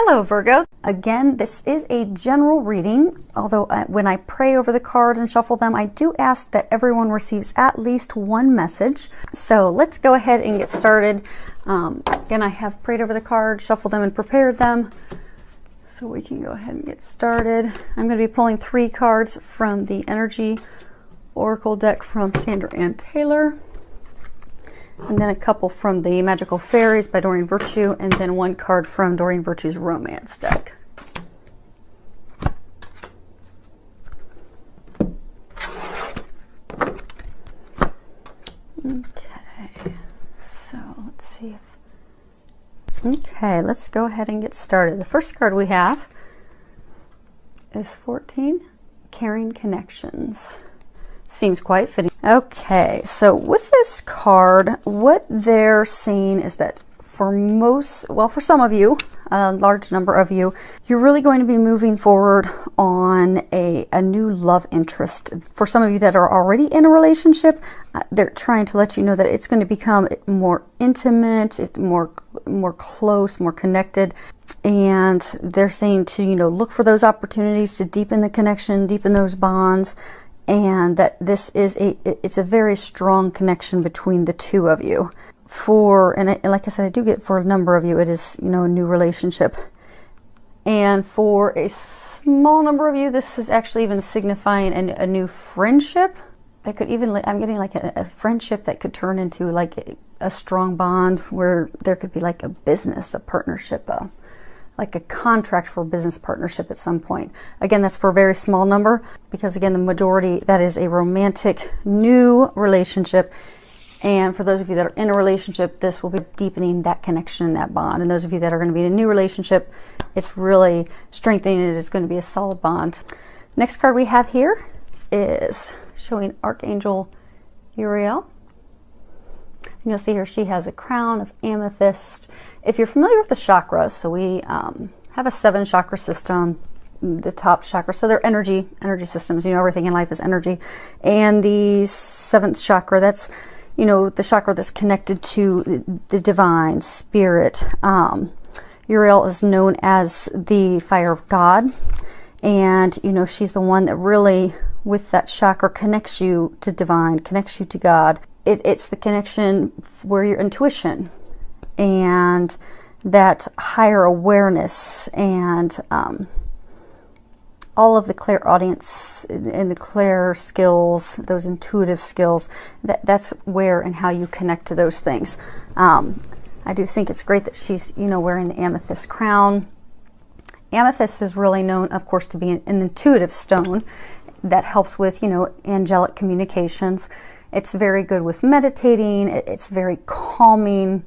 Hello Virgo. Again, this is a general reading, although when I pray over the cards and shuffle them, I do ask that everyone receives at least one message. So let's go ahead and get started. Again, I have prayed over the cards, shuffled them, and prepared them. So we can go ahead and get started. I'm going to be pulling 3 cards from the Energy Oracle deck from Sandra Ann Taylor. And then a couple from the Magical Fairies by Doreen Virtue, and then 1 card from Doreen Virtue's Romance deck. Okay, so let's see if... Okay, let's go ahead and get started. The first card we have is 14, Caring Connections. Seems quite fitting. Okay, so with this card, what they're saying is that for most, well, for some of you, a large number of you, you're really going to be moving forward on a new love interest. For some of you that are already in a relationship, they're trying to let you know that it's going to become more intimate, more close, more connected. And they're saying to, look for those opportunities to deepen the connection, deepen those bonds. And that this is it's a very strong connection between the two of you. And like I said, I do get for a number of you, it is, a new relationship. And for a small number of you, this is actually even signifying a new friendship. That could even, I'm getting like a friendship that could turn into like a strong bond where there could be like a business, a partnership, like a contract for a business partnership at some point. Again, that's for a very small number, because again, the majority, that is a romantic new relationship. And for those of you that are in a relationship, this will be deepening that connection, that bond. And those of you that are going to be in a new relationship, it's really strengthening it. It's going to be a solid bond. Next card we have here is showing Archangel Uriel. And you'll see here she has a crown of amethyst. If you're familiar with the chakras, so we have a 7 chakra system, the top chakra, so they're energy systems. Everything in life is energy. And the 7th chakra, that's, the chakra that's connected to the divine spirit. Uriel is known as the fire of God. And, she's the one that really, with that chakra, connects you to divine, connects you to God. It's the connection where your intuition and that higher awareness and all of the clairaudience and the clair skills, those intuitive skills, that's where and how you connect to those things. I do think it's great that she's, wearing the amethyst crown. Amethyst is really known, of course, to be an intuitive stone that helps with, angelic communications. It's very good with meditating. It's very calming.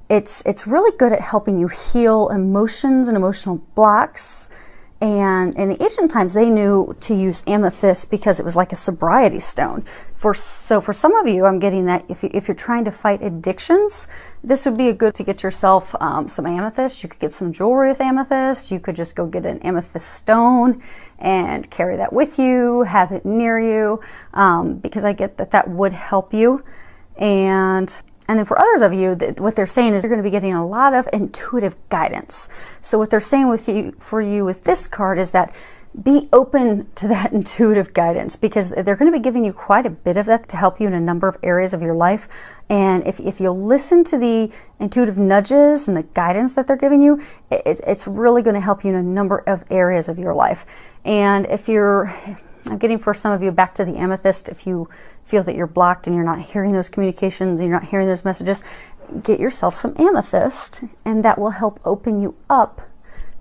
It's really good at helping you heal emotions and emotional blocks. And in the ancient times, they knew to use amethyst because it was like a sobriety stone. So for some of you, I'm getting that if you're trying to fight addictions, this would be a good to get yourself some amethyst. You could get some jewelry with amethyst. You could just go get an amethyst stone and carry that with you, have it near you, because I get that would help you. And then for others of you, what they're saying is you're going to be getting a lot of intuitive guidance. So what they're saying for you with this card is that be open to that intuitive guidance, because they're going to be giving you quite a bit of that to help you in a number of areas of your life. And if you'll listen to the intuitive nudges and the guidance that they're giving you, it's really going to help you in a number of areas of your life. And I'm getting for some of you back to the amethyst, if you feel that you're blocked and you're not hearing those communications and you're not hearing those messages, get yourself some amethyst, and that will help open you up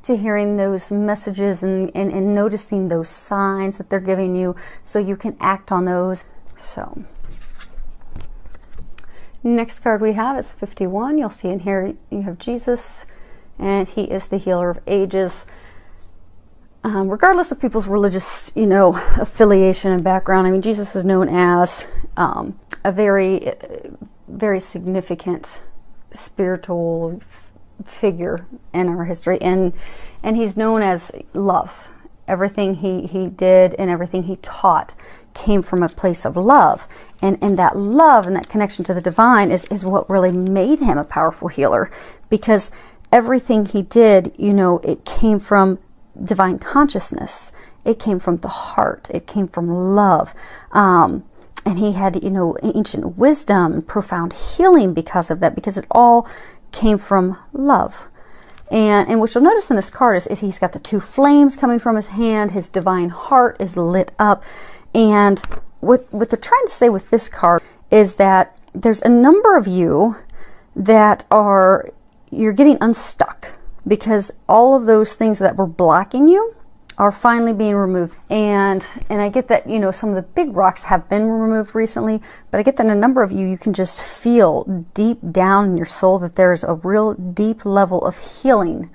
to hearing those messages and noticing those signs that they're giving you, so you can act on those. So next card we have is 51. You'll see in here you have Jesus, and he is the healer of ages. Regardless of people's religious, affiliation and background, I mean, Jesus is known as a very, very significant spiritual figure in our history, and he's known as love. Everything he did and everything he taught came from a place of love, and that love and that connection to the divine is what really made him a powerful healer, because everything he did, you know, it came from divine consciousness. It came from the heart. It came from love. And he had, you know, ancient wisdom and profound healing because of that, because it all came from love. And what you'll notice in this card is he's got the two flames coming from his hand. His divine heart is lit up. And what they're trying to say with this card is that there's a number of you that you're getting unstuck, because all of those things that were blocking you are finally being removed. And I get that, you know, some of the big rocks have been removed recently, but I get that in a number of you can just feel deep down in your soul that there is a real deep level of healing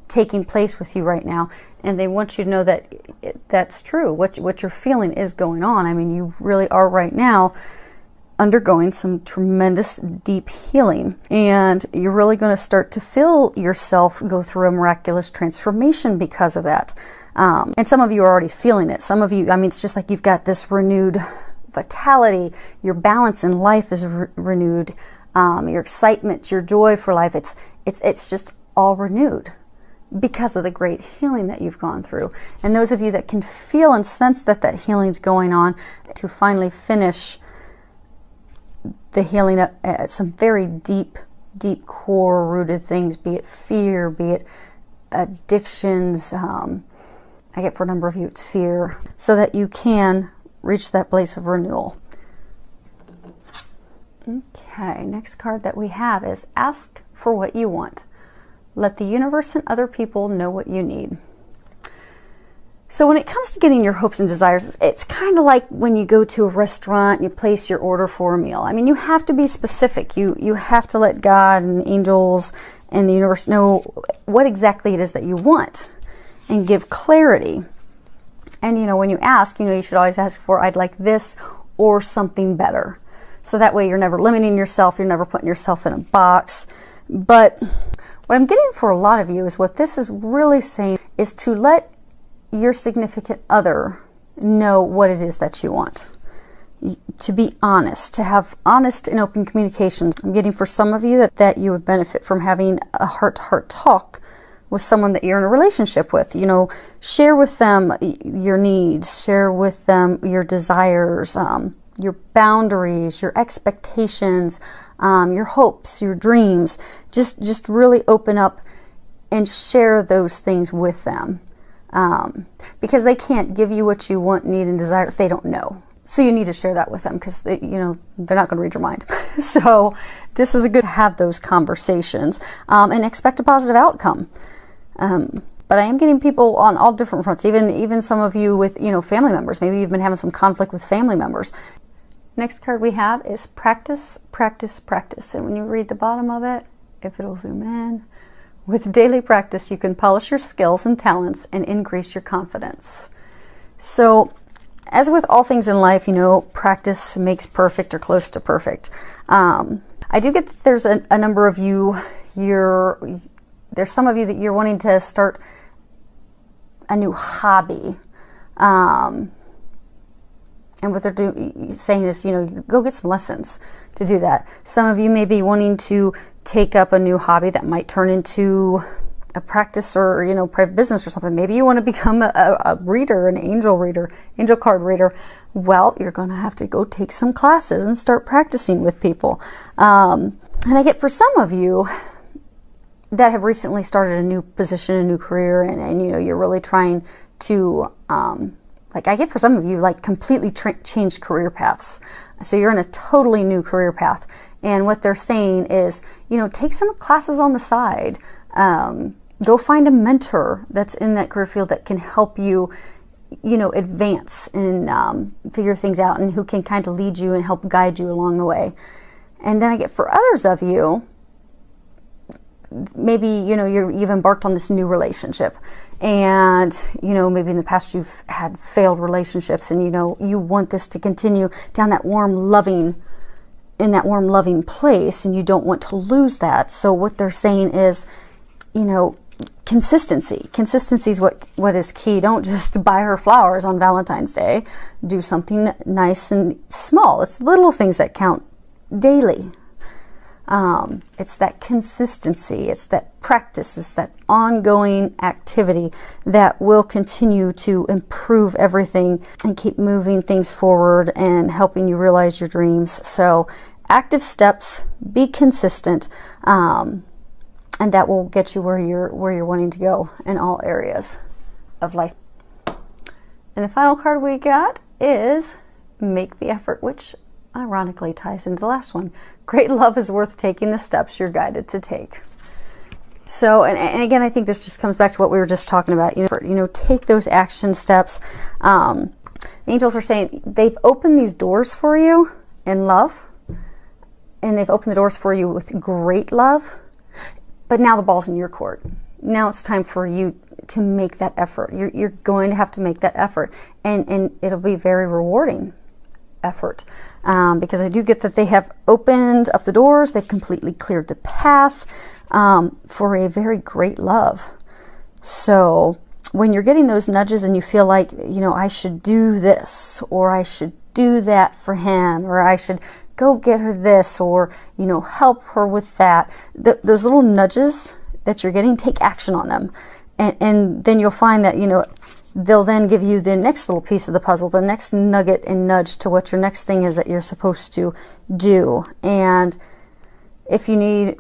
taking place with you right now. And they want you to know that that's true. What you're feeling is going on. I mean, you really are right now undergoing some tremendous deep healing, and you're really going to start to feel yourself go through a miraculous transformation because of that. And some of you are already feeling it. Some of you, I mean, it's just like you've got this renewed vitality. Your balance in life is renewed. Your excitement, your joy for life, it's just all renewed because of the great healing that you've gone through. And those of you that can feel and sense that healing's going on, to finally finish the healing at some very deep core rooted things, be it fear, be it addictions. I get for a number of you it's fear, so that you can reach that place of renewal. Okay, next card that we have is ask for what you want. Let the universe and other people know what you need. So when it comes to getting your hopes and desires, it's kind of like when you go to a restaurant and you place your order for a meal. I mean, you have to be specific. You have to let God and angels and the universe know what exactly it is that you want, and give clarity. And, you know, when you ask, you know, you should always ask for, I'd like this or something better. So that way you're never limiting yourself. You're never putting yourself in a box. But what I'm getting for a lot of you is what this is really saying is to let your significant other know what it is that you want. To be honest, to have honest and open communications. I'm getting for some of you that you would benefit from having a heart-to-heart talk with someone that you're in a relationship with. You know, share with them your needs, share with them your desires, your boundaries, your expectations, your hopes, your dreams. Just really open up and share those things with them. Because they can't give you what you want, need, and desire if they don't know. So you need to share that with them, because you know, they're not going to read your mind. So this is a good to have those conversations and expect a positive outcome. But I am getting people on all different fronts, even some of you with, you know, family members. Maybe you've been having some conflict with family members. Next card we have is practice, practice, practice. And when you read the bottom of it, if it'll zoom in, with daily practice, you can polish your skills and talents and increase your confidence. So, as with all things in life, you know, practice makes perfect or close to perfect. I do get that there's a number of you, there's some of you that you're wanting to start a new hobby. And what they're saying is, you know, go get some lessons to do that. Some of you may be wanting to take up a new hobby that might turn into a practice or, you know, private business or something. Maybe you want to become a reader, an angel card reader. Well, you're going to have to go take some classes and start practicing with people. And I get for some of you that have recently started a new position, a new career, and you know, you're really trying to, like I get for some of you, like completely changed career paths. So you're in a totally new career path. And what they're saying is, you know, take some classes on the side. Go find a mentor that's in that career field that can help you, you know, advance and figure things out, and who can kind of lead you and help guide you along the way. And then I get for others of you, maybe, you know, you've embarked on this new relationship, and, you know, maybe in the past you've had failed relationships, and, you know, you want this to continue down that warm, loving, in that warm, loving place, and you don't want to lose that. So what they're saying is, you know, consistency. Consistency is what is key. Don't just buy her flowers on Valentine's Day. Do something nice and small. It's little things that count daily. It's that consistency, it's that practice, it's that ongoing activity that will continue to improve everything and keep moving things forward and helping you realize your dreams. So active steps, be consistent, and that will get you where you're wanting to go in all areas of life. And the final card we got is make the effort, which ironically ties into the last one. Great love is worth taking the steps you're guided to take. So, and again, I think this just comes back to what we were just talking about. You know, take those action steps. The angels are saying they've opened these doors for you in love, and they've opened the doors for you with great love. But now the ball's in your court. Now it's time for you to make that effort. You're going to have to make that effort, and it'll be very rewarding effort, because I do get that they have opened up the doors, they've completely cleared the path for a very great love. So when you're getting those nudges and you feel like, you know, I should do this, or I should do that for him, or I should go get her this, or, you know, help her with that, those little nudges that you're getting, take action on them, and then you'll find that, you know, they'll then give you the next little piece of the puzzle, the next nugget and nudge to what your next thing is that you're supposed to do. And if you need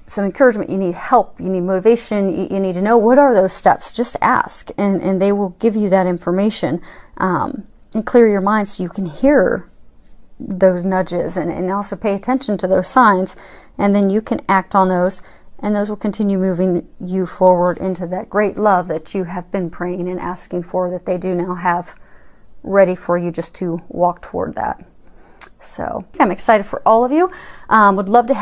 some encouragement, you need help, you need motivation, you need to know what are those steps, just ask, and they will give you that information, and clear your mind so you can hear those nudges and also pay attention to those signs, and then you can act on those. And those will continue moving you forward into that great love that you have been praying and asking for, that they do now have ready for you just to walk toward that. So I'm excited for all of you. Would love to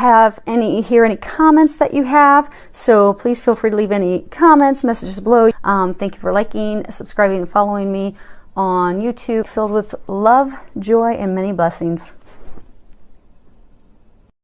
hear any comments that you have. So please feel free to leave any comments, messages below. Thank you for liking, subscribing, and following me on YouTube. Filled with love, joy, and many blessings.